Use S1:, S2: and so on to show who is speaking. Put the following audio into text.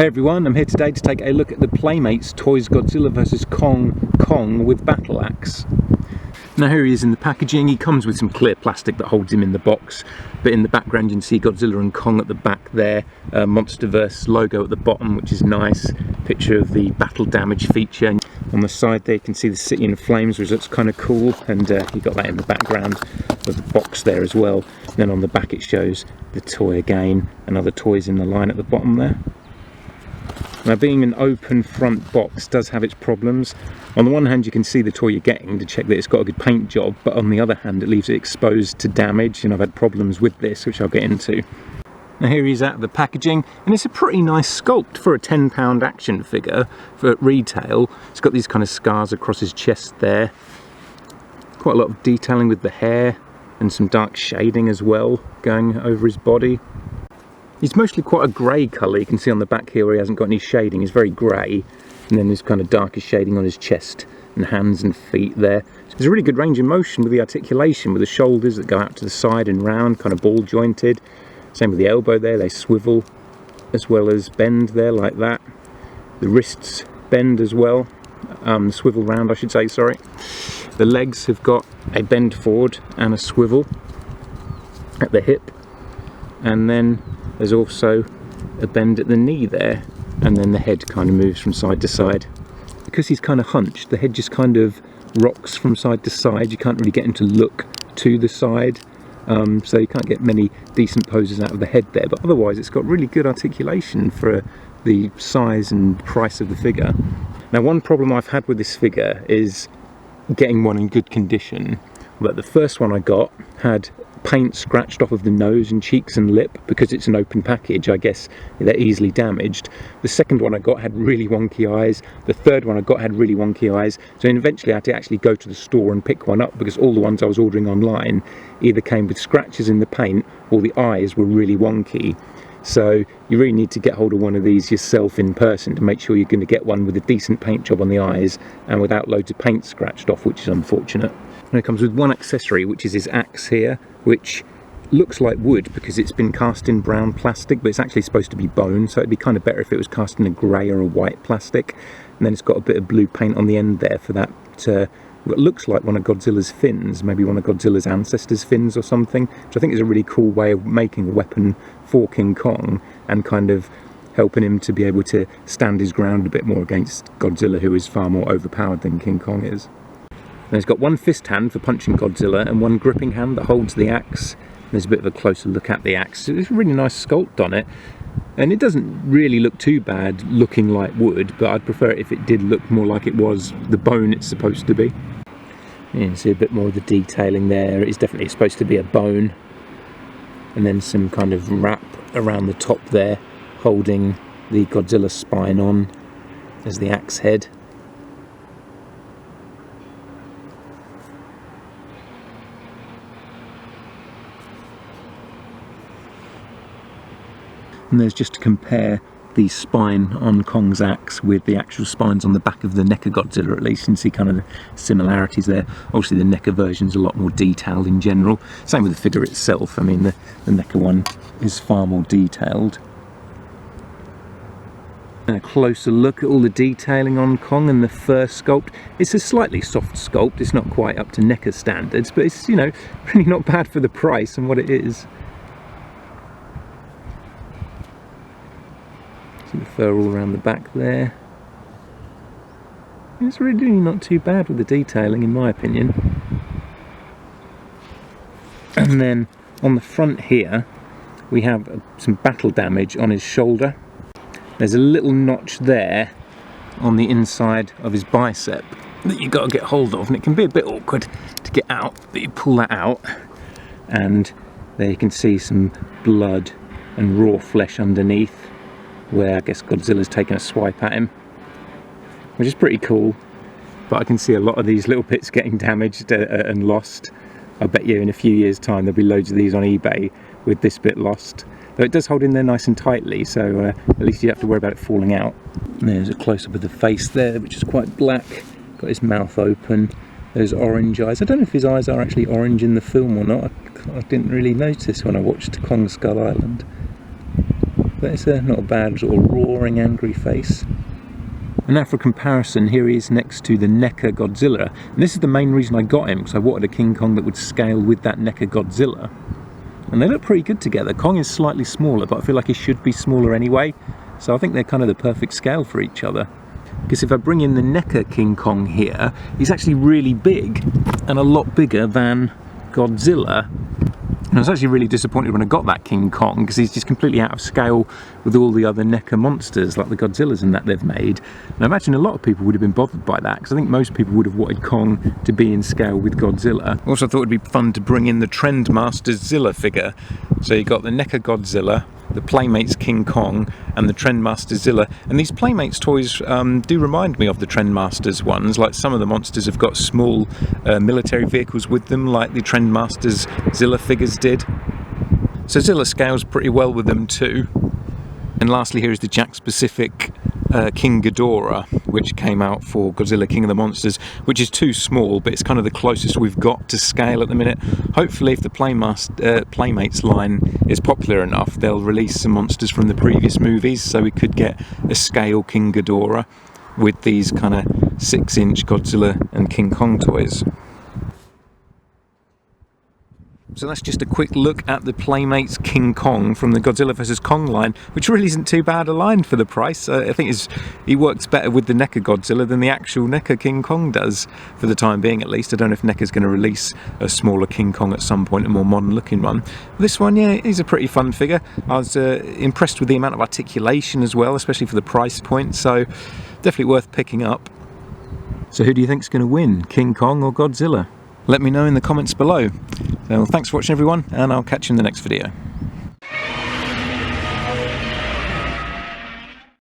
S1: Hey everyone, I'm here today to take a look at the Playmates Toys Godzilla vs Kong with battle axe. Now here he is in the packaging. He comes with some clear plastic that holds him in the box, but in the background you can see Godzilla and Kong at the back there, Monsterverse logo at the bottom, which is nice, picture of the battle damage feature. On the side there you can see the city in flames, which looks kind of cool, and you got that in the background with the box there as well. And then on the back it shows the toy again, and other toys in the line at the bottom there. Now, being an open front box does have its problems. On the one hand you can see the toy you're getting to check that it's got a good paint job, but on the other hand it leaves it exposed to damage, and I've had problems with this, which I'll get into. Now here he's out of the packaging, and it's a pretty nice sculpt for a £10 action figure for retail. It's got these kind of scars across his chest there. Quite a lot of detailing with the hair, and some dark shading as well going over his body. He's mostly quite a grey colour. You can see on the back here where he hasn't got any shading. He's very grey, and then there's kind of darker shading on his chest and hands and feet there. So there's a really good range of motion with the articulation, with the shoulders that go out to the side and round, kind of ball jointed. Same with the elbow there, they swivel as well as bend there like that. The wrists bend as well, swivel round I should say, sorry. The legs have got a bend forward and a swivel at the hip, and then there's also a bend at the knee there, and then the head kind of moves from side to side. Because he's kind of hunched, the head just kind of rocks from side to side. You can't really get him to look to the side, so you can't get many decent poses out of the head there, but otherwise it's got really good articulation for the size and price of the figure. Now, one problem I've had with this figure is getting one in good condition. But the first one I got had paint scratched off of the nose and cheeks and lip. Because it's an open package, I guess they're easily damaged. The second one I got had really wonky eyes. The third one I got had really wonky eyes. So eventually I had to actually go to the store and pick one up, because all the ones I was ordering online either came with scratches in the paint or the eyes were really wonky. So you really need to get hold of one of these yourself in person to make sure you're going to get one with a decent paint job on the eyes and without loads of paint scratched off, which is unfortunate. And it comes with one accessory, which is his axe here, which looks like wood because it's been cast in brown plastic, but it's actually supposed to be bone, so it'd be kind of better if it was cast in a grey or a white plastic. And then it's got a bit of blue paint on the end there for that what looks like one of Godzilla's fins, maybe one of Godzilla's ancestors' fins or something, which I think is a really cool way of making a weapon for King Kong and kind of helping him to be able to stand his ground a bit more against Godzilla, who is far more overpowered than King Kong is. And he's got one fist hand for punching Godzilla and one gripping hand that holds the axe. And there's a bit of a closer look at the axe. It's a really nice sculpt on it, and it doesn't really look too bad looking like wood, but I'd prefer it if it did look more like it was the bone it's supposed to be. You can see a bit more of the detailing there. It's definitely supposed to be a bone, and then some kind of wrap around the top there holding the Godzilla spine on as the axe head. And there's, just to compare the spine on Kong's axe with the actual spines on the back of the NECA Godzilla, at least, you can see kind of the similarities there. Obviously the NECA version's a lot more detailed in general. Same with the figure itself. I mean, the NECA one is far more detailed. And a closer look at all the detailing on Kong and the fur sculpt. It's a slightly soft sculpt. It's not quite up to NECA standards, but it's, you know, really not bad for the price and what it is. The fur all around the back there. It's really not too bad with the detailing, in my opinion. And then on the front here we have some battle damage on his shoulder. There's a little notch there on the inside of his bicep that you've got to get hold of, and it can be a bit awkward to get out, but you pull that out and there you can see some blood and raw flesh underneath, where I guess Godzilla's taken a swipe at him, which is pretty cool. But I can see a lot of these little bits getting damaged and lost. I bet you in a few years' time there'll be loads of these on eBay with this bit lost. Though it does hold in there nice and tightly, so at least you don't have to worry about it falling out. And there's a close-up of the face there, which is quite black. Got his mouth open. Those orange eyes. I don't know if his eyes are actually orange in the film or not. I didn't really notice when I watched Kong Skull Island. but it's not a bad sort of roaring, angry face. And now for comparison, here he is next to the NECA Godzilla. And this is the main reason I got him, because I wanted a King Kong that would scale with that NECA Godzilla. And they look pretty good together. Kong is slightly smaller, but I feel like he should be smaller anyway. So I think they're kind of the perfect scale for each other. Because if I bring in the NECA King Kong here, he's actually really big, and a lot bigger than Godzilla. And I was actually really disappointed when I got that King Kong, because he's just completely out of scale with all the other NECA monsters, like the Godzillas and that they've made. And I imagine a lot of people would have been bothered by that, because I think most people would have wanted Kong to be in scale with Godzilla. Also, I thought it'd be fun to bring in the Trendmaster Zilla figure. So you got the NECA Godzilla, the Playmates King Kong, and the Trendmaster Zilla. And these Playmates toys do remind me of the Trendmasters ones. Like, some of the monsters have got small military vehicles with them, like the Trendmasters Zilla figures did. So Zilla scales pretty well with them too. And lastly, here is the Jakks Pacific King Ghidorah, which came out for Godzilla King of the Monsters, which is too small, but it's kind of the closest we've got to scale at the minute. Hopefully, if the Playmates line is popular enough, they'll release some monsters from the previous movies, so we could get a scale King Ghidorah with these kind of 6-inch Godzilla and King Kong toys. So that's just a quick look at the Playmates King Kong from the Godzilla vs Kong line, which really isn't too bad a line for the price. I think he works better with the NECA Godzilla than the actual NECA King Kong does, for the time being at least. I don't know if NECA's going to release a smaller King Kong at some point, a more modern looking one. This one, yeah, he's a pretty fun figure. I was impressed with the amount of articulation as well, especially for the price point, so definitely worth picking up. So who do you think's going to win, King Kong or Godzilla? Let me know in the comments below. So thanks for watching everyone, and I'll catch you in the next video.